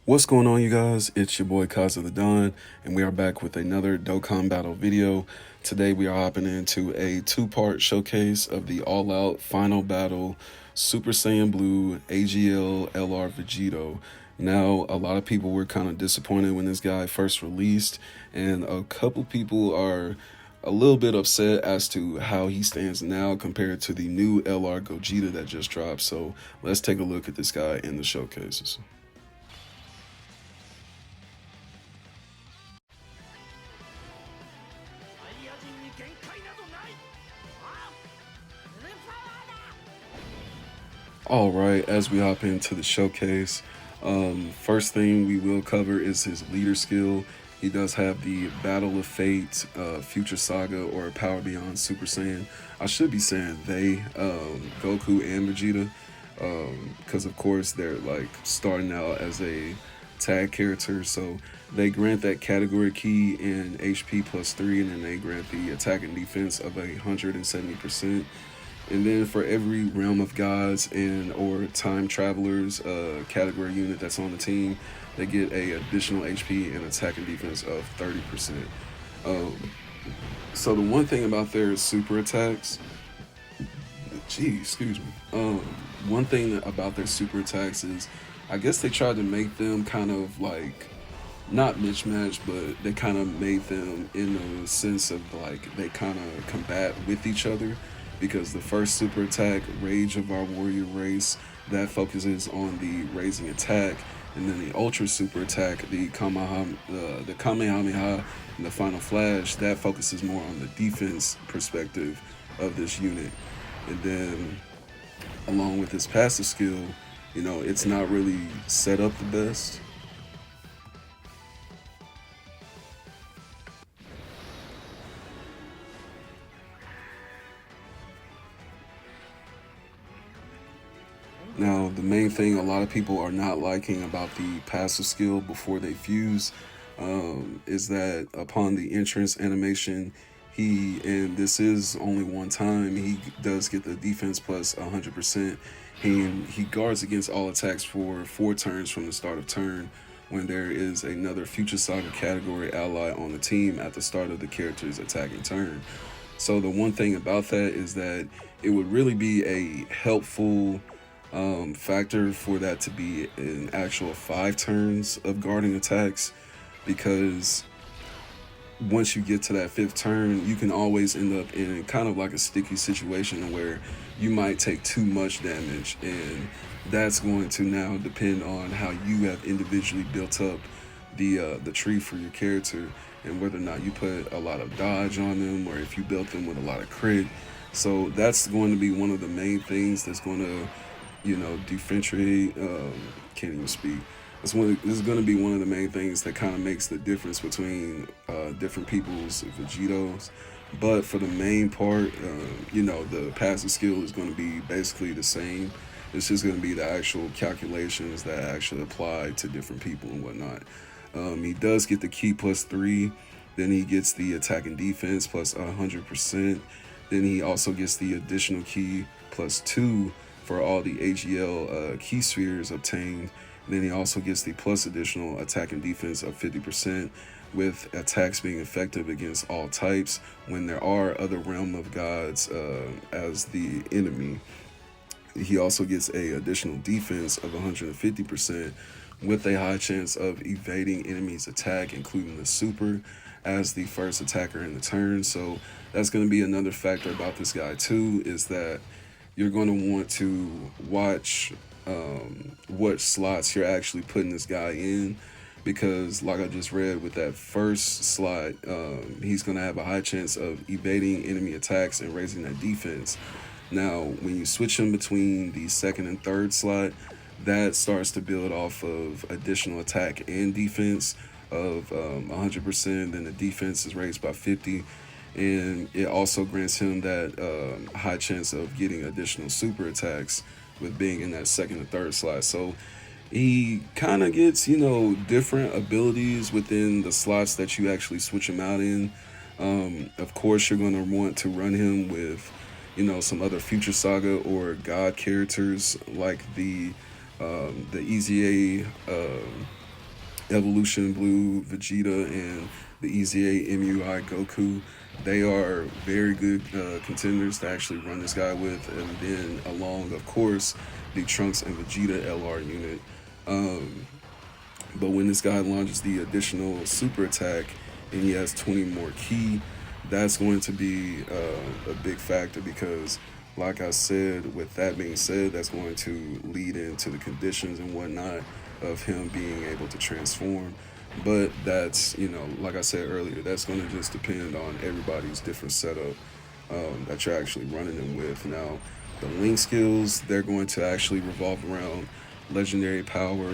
What's going on, you guys? It's your boy Kaiza the Don, and we are back with another Dokkan Battle video. Today we are hopping into a two-part showcase of the all-out final battle Super Saiyan Blue AGL LR Vegito. Now, a lot of people were kind of disappointed when this guy first released, and a couple people are a little bit upset as to how he stands now compared to the new LR Gogeta that just dropped. So let's take a look at this guy in the showcases. All right, as we hop into the showcase, first thing we will cover is his leader skill. He does have the Battle of Fate, Future Saga, or Power Beyond Super Saiyan. I should be saying they, Goku and Vegeta, because of course they're like starting out as a tag character, so they grant that category key in HP +3, and then they grant the attack and defense of 170%. And then for every realm of gods and or time travelers category unit that's on the team, they get a additional HP and attack and defense of 30%. Um, so the one thing about their super attacks, excuse me. One thing about their super attacks is, I guess they tried to make them kind of like not mismatched, but they kind of made them in a sense of like they kind of combat with each other, because the first super attack, Rage of Our Warrior Race, that focuses on the raising attack, and then the Ultra super attack, the Kamehameha and the Final Flash, that focuses more on the defense perspective of this unit. And then along with his passive skill, it's not really set up the best. Now, the main thing a lot of people are not liking about the passive skill before they fuse is that upon the entrance animation, and this is only one time, he does get the defense plus 100%. He guards against all attacks for 4 turns from the start of turn when there is another Future Saga category ally on the team at the start of the character's attacking turn. So the one thing about that is that it would really be a helpful factor for that to be an actual 5 turns of guarding attacks, because once you get to that 5th turn, you can always end up in kind of like a sticky situation where you might take too much damage, and that's going to now depend on how you have individually built up the tree for your character, and whether or not you put a lot of dodge on them or if you built them with a lot of crit. So that's going to be one of the main things that's going to differentiate. Can't even speak. This is going to be one of the main things that kind of makes the difference between different people's Vegitos. But for the main part, the passive skill is going to be basically the same. It's just going to be the actual calculations that actually apply to different people and whatnot. He does get the key +3. Then he gets the attack and defense plus 100%. Then he also gets the additional key +2 for all the AGL key spheres obtained. And then he also gets the plus additional attack and defense of 50%, with attacks being effective against all types when there are other realm of gods as the enemy. He also gets a additional defense of 150% with a high chance of evading enemies' attack, including the super, as the first attacker in the turn. So that's going to be another factor about this guy too, is that you're going to want to watch what slots you're actually putting this guy in, because like I just read, with that first slot, he's going to have a high chance of evading enemy attacks and raising that defense. Now, when you switch him between the second and third slot, that starts to build off of additional attack and defense of 100%. Then the defense is raised by 50, and it also grants him that high chance of getting additional super attacks with being in that second and third slot. So he kind of gets, different abilities within the slots that you actually switch him out in. Of course, you're going to want to run him with, some other Future Saga or God characters like the EZA Evolution Blue Vegeta and the EZA MUI Goku. They are very good contenders to actually run this guy with, and then along, of course, the Trunks and Vegeta LR unit. Um, but when this guy launches the additional super attack and he has 20 more ki, that's going to be a big factor because, like I said, with that being said, that's going to lead into the conditions and whatnot of him being able to transform. But that's, like I said earlier, that's going to just depend on everybody's different setup that you're actually running them with. Now, the link skills, they're going to actually revolve around legendary power,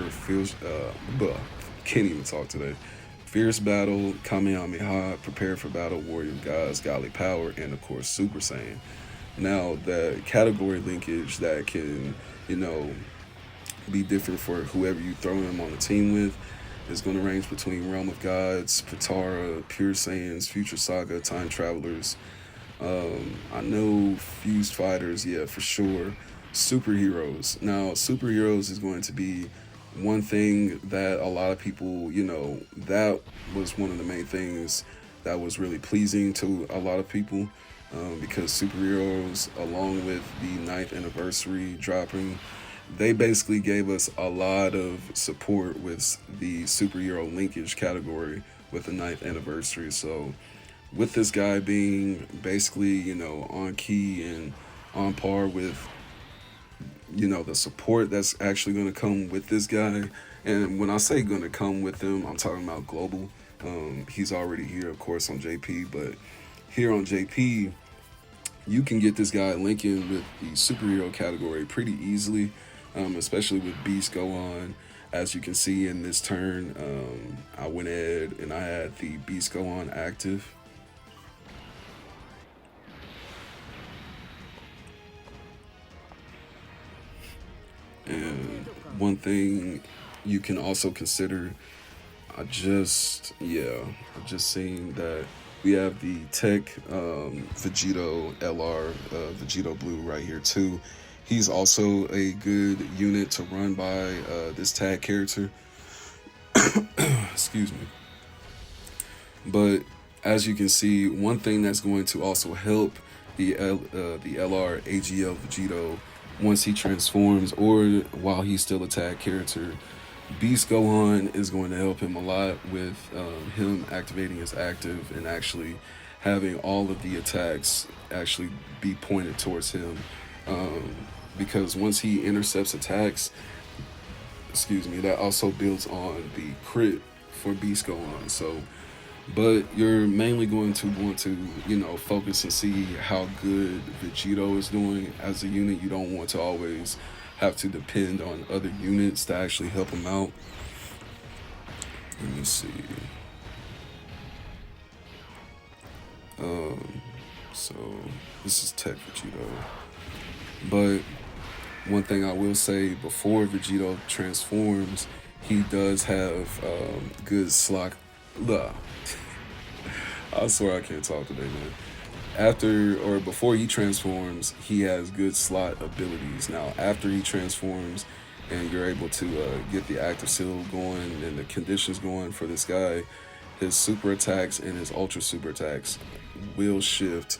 can't even talk today. Fierce battle, Kamehameha, prepare for battle, warrior gods, godly power, and of course Super Saiyan. Now the category linkage that can, be different for whoever you throw him on the team with is going to range between Realm of Gods, Patara, Pure Saiyans, Future Saga, Time Travelers. I know Fused Fighters, yeah, for sure. Superheroes. Now, superheroes is going to be one thing that a lot of people, that was one of the main things that was really pleasing to a lot of people because superheroes, along with the 9th anniversary dropping, they basically gave us a lot of support with the superhero linkage category with the 9th anniversary. So with this guy being basically, on key and on par with, the support that's actually going to come with this guy. And when I say going to come with him, I'm talking about global. He's already here, of course, on JP, but here on JP, you can get this guy linking with the superhero category pretty easily, especially with Beast Go On. As you can see in this turn, I went ahead and I had the Beast Go On active. And one thing you can also consider, I've just seen that we have the Tech Vegito LR, Vegito Blue right here too. He's also a good unit to run by this tag character. Excuse me. But as you can see, one thing that's going to also help the LR AGL Vegito once he transforms or while he's still a tag character, Beast Go On is going to help him a lot with him activating his active and actually having all of the attacks actually be pointed towards him. Because once he intercepts attacks, that also builds on the crit for Beast Go On. So, but you're mainly going to want to, focus and see how good Vegito is doing as a unit. You don't want to always have to depend on other units to actually help him out. Let me see. So this is Tech Vegito. But one thing I will say, before Vegito transforms, he does have good slot. I swear I can't talk today, man. After or before he transforms, he has good slot abilities. Now, after he transforms and you're able to get the active seal going and the conditions going for this guy, his super attacks and his ultra super attacks will shift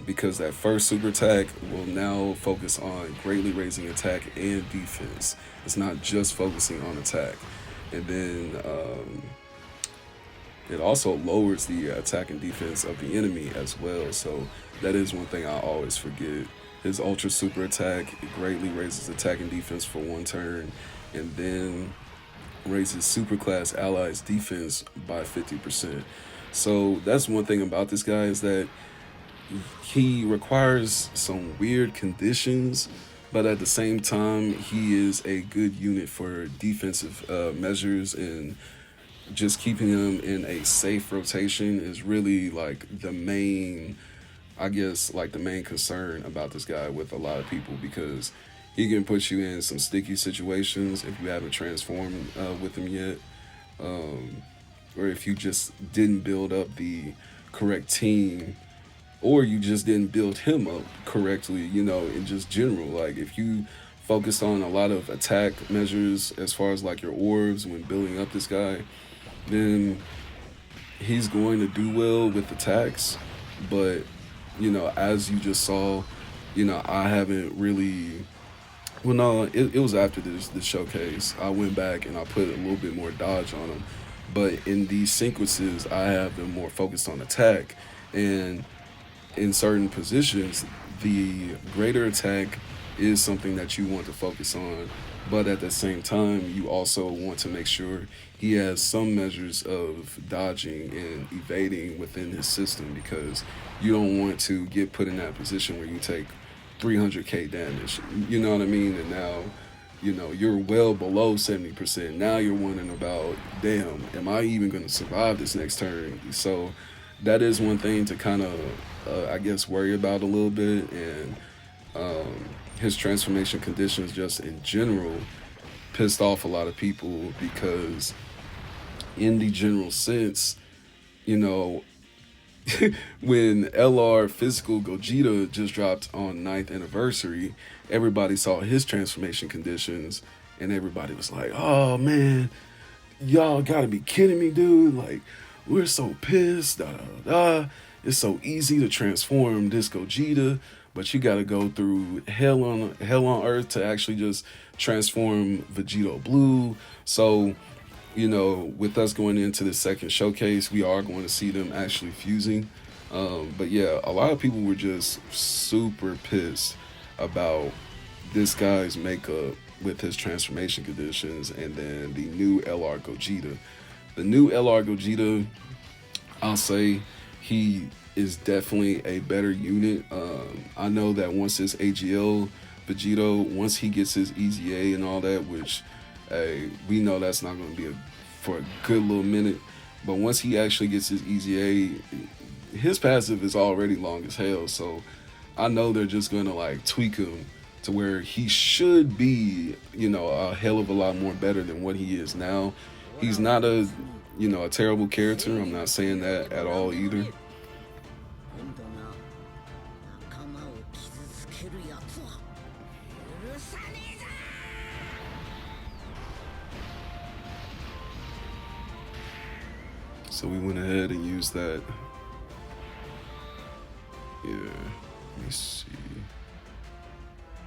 because that first super attack will now focus on greatly raising attack and defense. It's not just focusing on attack. And then it also lowers the attack and defense of the enemy as well. So that is one thing I always forget. His ultra super attack greatly raises attack and defense for one turn, and then raises super class allies defense by 50%. So that's one thing about this guy, is that he requires some weird conditions, but at the same time, he is a good unit for defensive measures, and just keeping him in a safe rotation is really like the main, the main concern about this guy with a lot of people, because he can put you in some sticky situations if you haven't transformed with him yet, or if you just didn't build up the correct team, or you just didn't build him up correctly, in just general. Like if you focused on a lot of attack measures as far as like your orbs when building up this guy, then he's going to do well with attacks. But as you just saw, I haven't really. Well, no, it was after this showcase. I went back and I put a little bit more dodge on him. But in these sequences, I have been more focused on attack. And in certain positions, the greater attack is something that you want to focus on. But at the same time, you also want to make sure he has some measures of dodging and evading within his system, because you don't want to get put in that position where you take 300k damage. You know what I mean? And now, you're well below 70%. Now you're wondering about, damn, am I even going to survive this next turn? So that is one thing to kind of, I guess, worry about a little bit. And his transformation conditions just in general pissed off a lot of people, because in the general sense, when LR Physical Gogeta just dropped on 9th anniversary, everybody saw his transformation conditions and everybody was like, oh man, y'all gotta be kidding me, dude. Like, we're so pissed. Da, da, da. It's so easy to transform this Gogeta, but you gotta go through hell on earth to actually just transform Vegito Blue. So with us going into the second showcase, we are going to see them actually fusing. But yeah, a lot of people were just super pissed about this guy's makeup with his transformation conditions, and then the new LR Gogeta. The new LR Gogeta, I'll say he is definitely a better unit. I know that once this AGL Vegito, once he gets his EZA and all that, which we know that's not going to be for a good little minute. But once he actually gets his EZA, his passive is already long as hell. So I know they're just going to like tweak him to where he should be, a hell of a lot more better than what he is now. He's not a terrible character. I'm not saying that at all either. So we went ahead and used that. Yeah, let me see.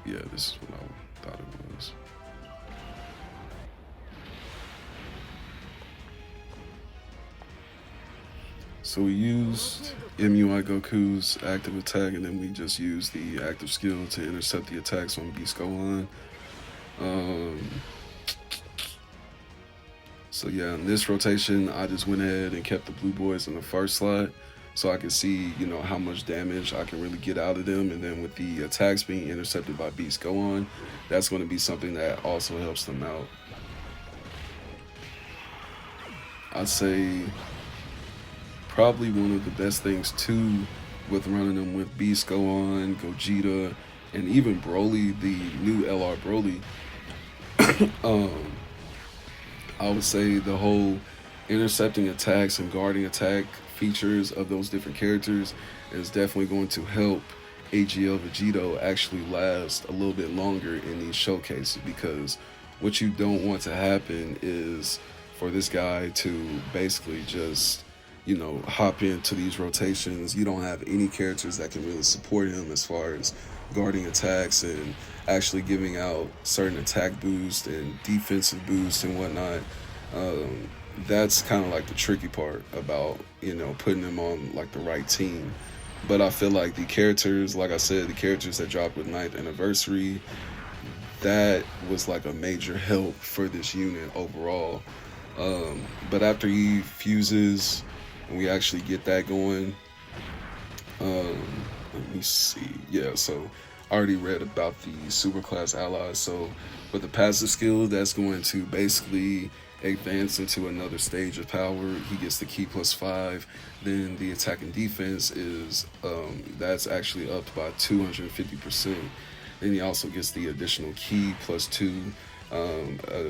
Yeah, this is what I thought it was. So we used MUI Goku's active attack, and then we just used the active skill to intercept the attacks on Beast Gohan. So yeah, in this rotation, I just went ahead and kept the blue boys in the first slot, so I could see, how much damage I can really get out of them. And then with the attacks being intercepted by Beast Gohan, that's going to be something that also helps them out. I'd say probably one of the best things too with running them with Beast Gohan, Gogeta, and even Broly, the new LR Broly. I would say the whole intercepting attacks and guarding attack features of those different characters is definitely going to help AGL Vegito actually last a little bit longer in these showcases, because what you don't want to happen is for this guy to basically just, hop into these rotations. You don't have any characters that can really support him as far as guarding attacks and actually giving out certain attack boosts and defensive boosts and whatnot. That's kind of like the tricky part about, putting them on like the right team. But I feel like the characters, like I said, the characters that dropped with 9th anniversary, that was like a major help for this unit overall. But after he fuses and we actually get that going, let me see. Yeah, so I already read about the superclass allies. So with the passive skill, that's going to basically advance into another stage of power. He gets the key +5. Then the attack and defense is that's actually upped by 250%. Then he also gets the additional key +2. I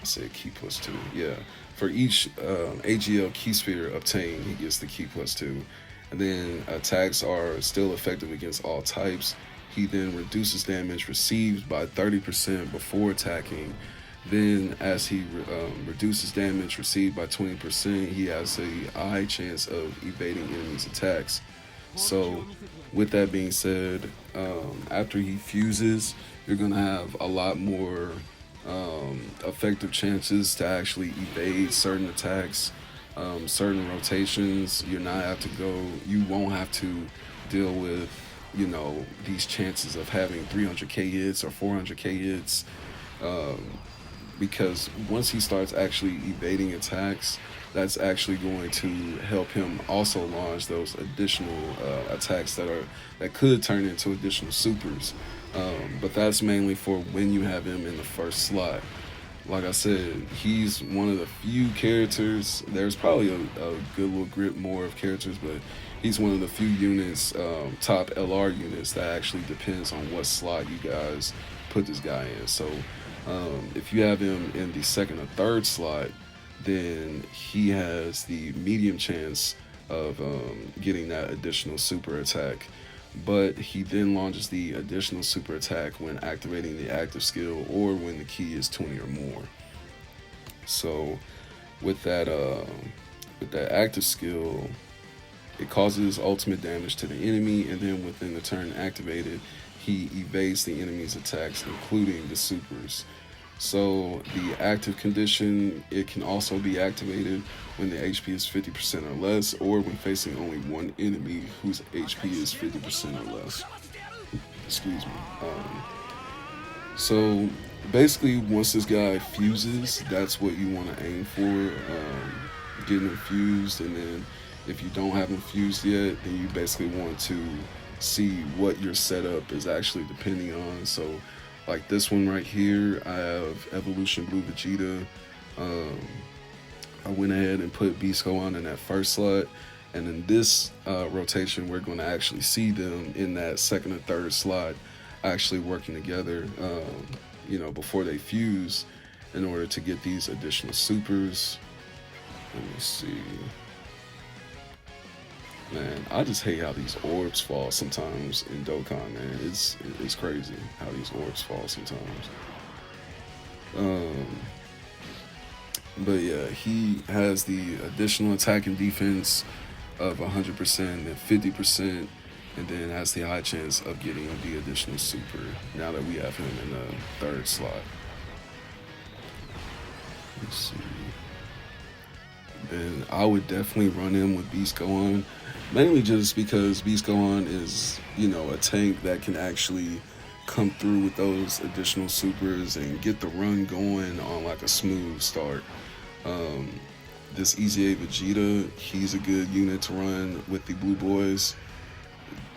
said key +2. Yeah, for each AGL key sphere obtained, he gets the key +2. And then attacks are still effective against all types. he then reduces damage received by 30% before attacking. Then, as he reduces damage received by 20%, he has a high chance of evading enemies' attacks. So, with that being said, after he fuses, you're gonna have a lot more effective chances to actually evade certain attacks, certain rotations. You won't have to deal with, these chances of having 300k hits or 400k hits. Because once he starts actually evading attacks, that's actually going to help him also launch those additional attacks that could turn into additional supers. But that's mainly for when you have him in the first slot. Like I said, he's one of the few characters. There's probably a good little grip more of characters, but he's one of the few units, top LR units, that actually depends on what slot you guys put this guy in. So if you have him in the second or third slot, then he has the medium chance of getting that additional super attack. But he then launches the additional super attack when activating the active skill or when the key is 20 or more. So with that active skill, it causes ultimate damage to the enemy, and then within the turn activated, he evades the enemy's attacks, including the supers. So the active condition, it can also be activated when the HP is 50% or less, or when facing only one enemy whose HP is 50% or less. Excuse me. So basically, once this guy fuses, that's what you want to aim for, getting him fused. And then if you don't have him fused yet, then you basically want to see what your setup is actually depending on. So like this one right here, I have Evolution Blue Vegeta. I went ahead and put Beast Gohan in that first slot, and in this rotation, we're going to actually see them in that second and third slot, actually working together, before they fuse, in order to get these additional supers. Let me see. Man, I just hate how these orbs fall sometimes in Dokkan, man. It's crazy how these orbs fall sometimes. But yeah, he has the additional attack and defense of 100% and 50%, and then has the high chance of getting the additional super now that we have him in the third slot. Let's see. And I would definitely run him with Beast Gohan, mainly just because Beast Gohan is, a tank that can actually come through with those additional supers and get the run going on like a smooth start. This Easy A Vegeta, he's a good unit to run with the Blue Boys.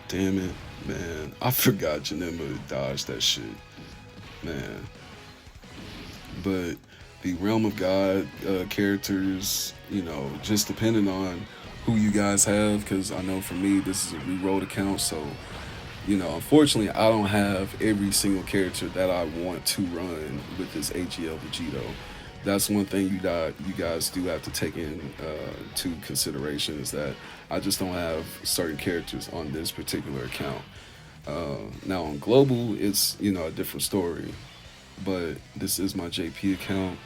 Damn it, man. I forgot Janemba dodged that shit. Man. But the Realm of God characters, just depending on who you guys have, because I know for me, this is a re-rolled account, so, unfortunately, I don't have every single character that I want to run with this AGL Vegito. That's one thing you guys do have to take into consideration, is that I just don't have certain characters on this particular account. Now on Global, it's, a different story, but this is my JP account.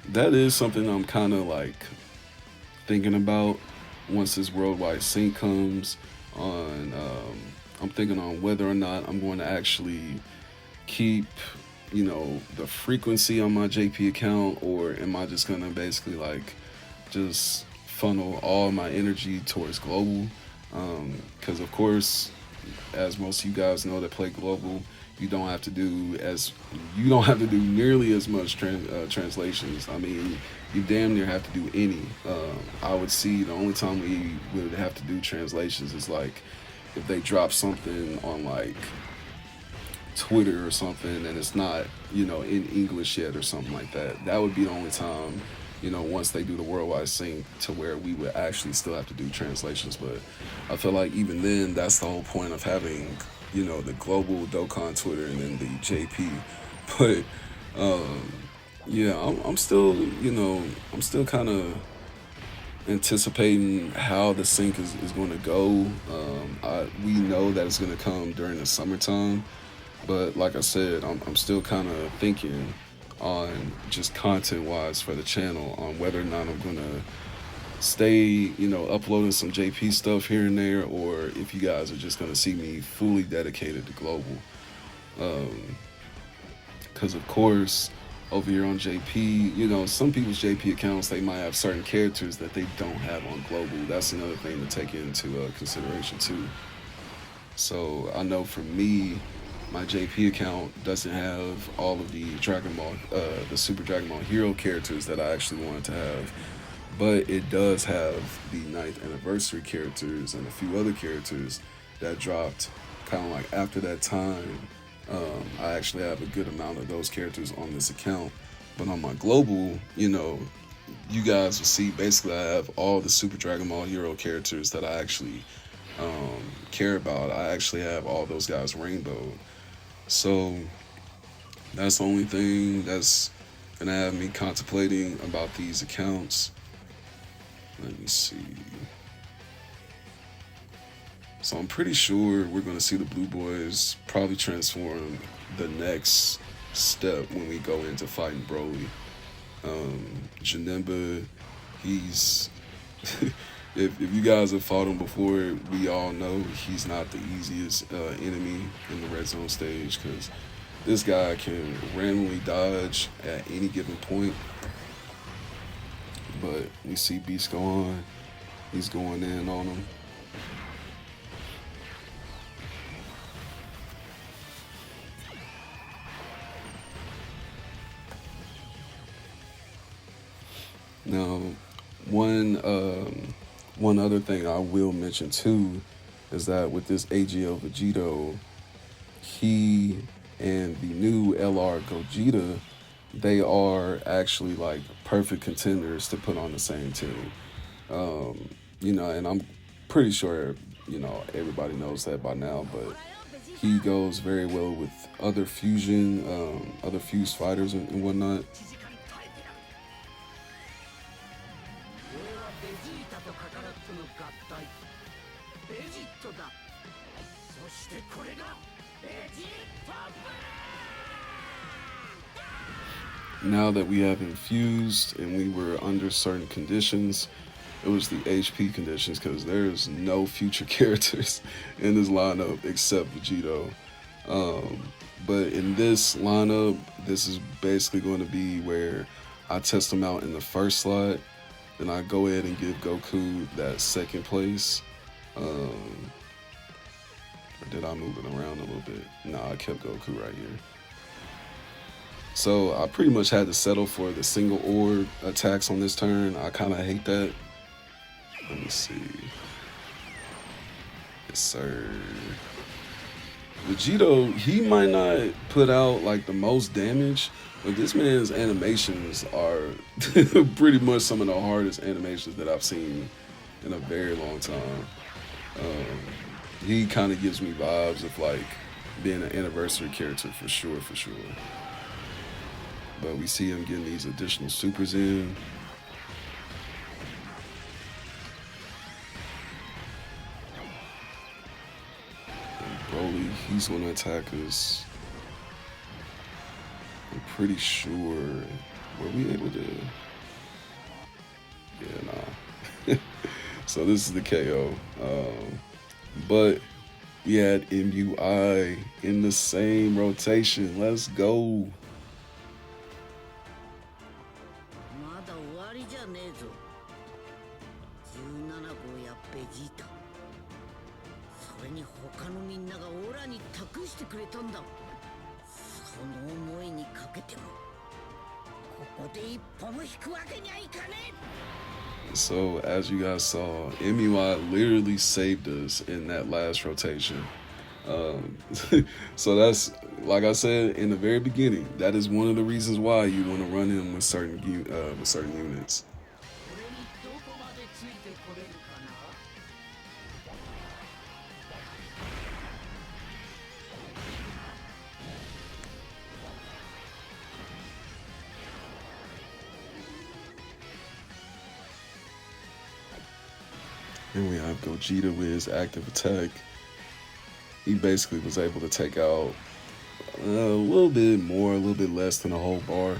That is something I'm kind of like thinking about once this worldwide sync comes on. I'm thinking on whether or not I'm going to actually keep, the frequency on my JP account, or am I just going to basically like just funnel all my energy towards Global? Because of course, as most of you guys know that play Global, you don't have to do nearly as much translations. I mean, you damn near have to do any. I would see the only time we would have to do translations is like if they drop something on like Twitter or something and it's not, in English yet or something like that. That would be the only time, once they do the worldwide sync, to where we would actually still have to do translations. But I feel like even then, that's the whole point of having, the global Dokkan Twitter and then the JP. But yeah, I'm still kind of anticipating how the sync is going to go. We know that it's going to come during the summertime, but like I said, I'm still kind of thinking on just content wise for the channel on whether or not I'm going to stay, uploading some JP stuff here and there, or if you guys are just going to see me fully dedicated to global. Because of course, over here on JP, some people's JP accounts, they might have certain characters that they don't have on global. That's another thing to take into consideration too. So I know for me, my JP account doesn't have all of the Dragon Ball, the Super Dragon Ball Hero characters that I actually wanted to have, but it does have the 9th anniversary characters and a few other characters that dropped kind of like after that time. I actually have a good amount of those characters on this account, but on my global, you guys will see basically I have all the Super Dragon Ball Hero characters that I actually care about. I actually have all those guys rainbow. So that's the only thing that's gonna have me contemplating about these accounts. Let me see. So I'm pretty sure we're going to see the Blue Boys probably transform the next step when we go into fighting Broly. Janemba, he's... if you guys have fought him before, we all know he's not the easiest enemy in the red zone stage, because this guy can randomly dodge at any given point. But we see Beast go on. He's going in on him. Now, one other thing I will mention too is that with this AGL Vegito, he and the new LR Gogeta, they are actually like perfect contenders to put on the same team. And I'm pretty sure, everybody knows that by now, but he goes very well with other fusion, other fused fighters and whatnot. Now that we have infused and we were under certain conditions, it was the HP conditions, because there's no future characters in this lineup except Vegito. But in this lineup, this is basically going to be where I test them out in the first slot, then I go ahead and give Goku that second place. Or did I move it around a little bit? No, I kept Goku right here. So I pretty much had to settle for the single orb attacks on this turn. I kind of hate that. Let me see. Yes, sir. Vegito, he might not put out like the most damage, but this man's animations are pretty much some of the hardest animations that I've seen in a very long time. He kind of gives me vibes of like being an anniversary character for sure. But we see him getting these additional supers in. And Broly, he's going to attack us. I'm pretty sure. Were we able to? Yeah, nah. So this is the KO. But we had MUI in the same rotation. Let's go. So as you guys saw, MUI literally saved us in that last rotation. So that's, like I said in the very beginning, that is one of the reasons why you want to run in with certain units. Then we have Gogeta with his active attack. He basically was able to take out a little bit more, a little bit less than a whole bar.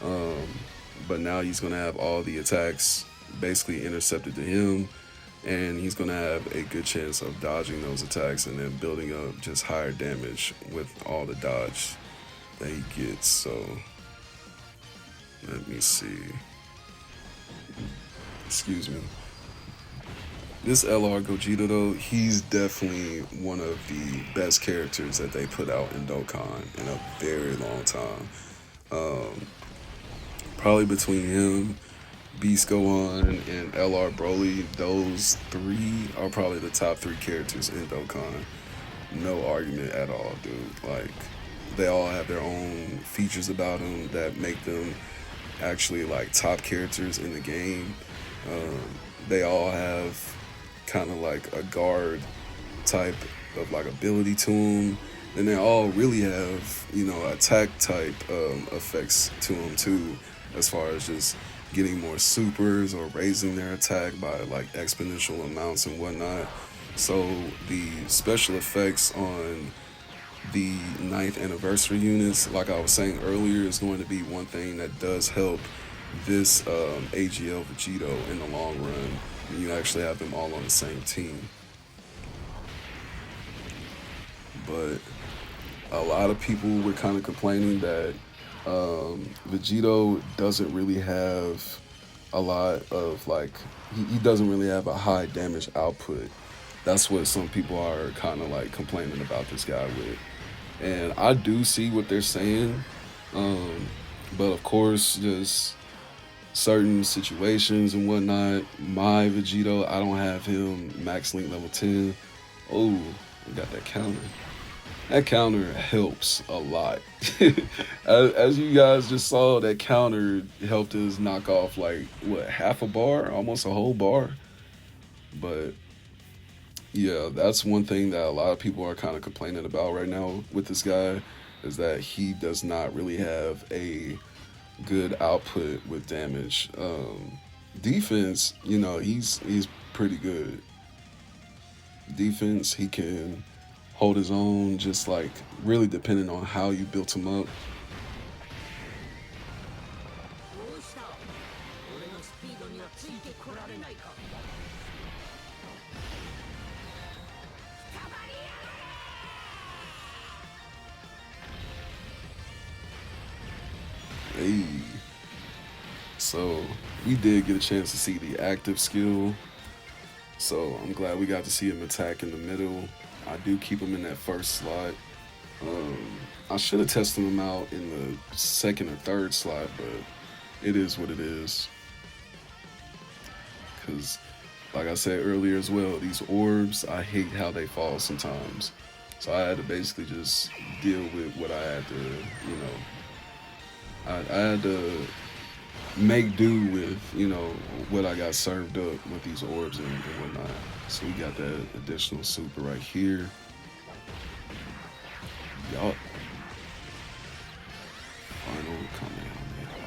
Um, but now he's going to have all the attacks basically intercepted to him, and he's going to have a good chance of dodging those attacks and then building up just higher damage with all the dodge that he gets. So let me see. Excuse me. This LR Gogeta though, he's definitely one of the best characters that they put out in Dokkan in a very long time. Um, Probably between him, Beast Gohan, and LR Broly, those three are probably the top three characters in Dokkan. No argument at all, dude. Like, they all have their own features about them that make them actually like top characters in the game. Um, they all have kind of like a guard type of like ability to them, and they all really have attack type effects to them too, as far as just getting more supers or raising their attack by like exponential amounts and whatnot. So the special effects on the ninth anniversary units, like I was saying earlier, is going to be one thing that does help this AGL Vegito in the long run when you actually have them all on the same team. But a lot of people were kind of complaining that Vegito doesn't really have a lot of like he doesn't really have a high damage output. That's what some people are kind of like complaining about this guy with, and I do see what they're saying. Um, but of course, just certain situations and whatnot. My Vegito, I don't have him max link level 10. Oh, we got that counter. That counter helps a lot. As you guys just saw, that counter helped us knock off like what, half a bar, almost a whole bar. But yeah, that's one thing that a lot of people are kind of complaining about right now with this guy, is that he does not really have a good output with damage. Defense, he's pretty good. Defense, he can hold his own, just like really depending on how you built him up. Hey, so we did get a chance to see the active skill. So I'm glad we got to see him attack in the middle. I do keep him in that first slot. Um, I should have tested him out in the second or third slot, but it is what it is. Because, like I said earlier as well, these orbs, I hate how they fall sometimes. So I had to basically just deal with what I had to, I had to make do with, what I got served up with these orbs and whatnot. So we got that additional super right here. Yup. Final Kamehameha.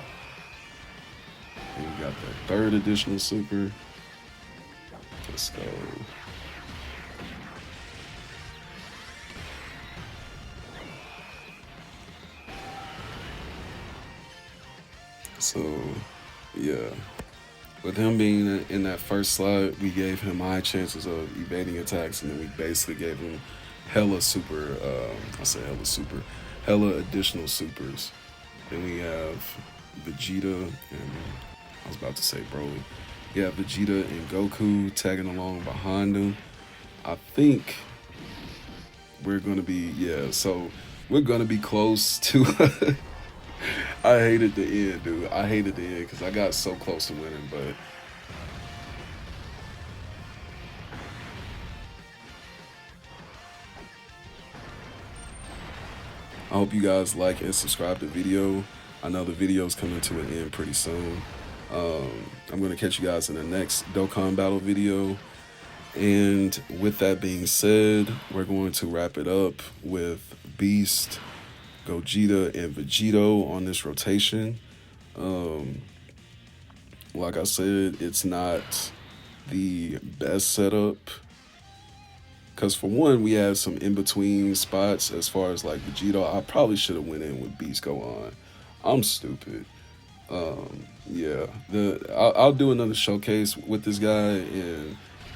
And we got that third additional super. Let's go. So, yeah. With him being in that first slot, we gave him high chances of evading attacks, and then we basically gave him hella super, hella additional supers. Then we have Vegeta, and I was about to say Broly. We have Vegeta and Goku tagging along behind him. I think we're going to be, so we're going to be close to... I hated the end, dude. I hated the end because I got so close to winning, but I hope you guys like and subscribe to the video. I know the video's coming to an end pretty soon. I'm going to catch you guys in the next Dokkan battle video. And with that being said, we're going to wrap it up with Beast, Gogeta, and Vegito on this rotation. Like I said, it's not the best setup. Because for one, we had some in-between spots as far as like Vegito. I probably should have went in with Beats Go On. I'm stupid. Yeah, I'll do another showcase with this guy,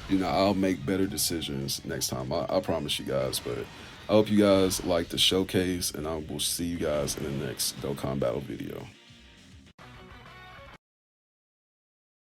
and I'll make better decisions next time. I promise you guys. But I hope you guys like the showcase, and I will see you guys in the next Dokkan Battle video.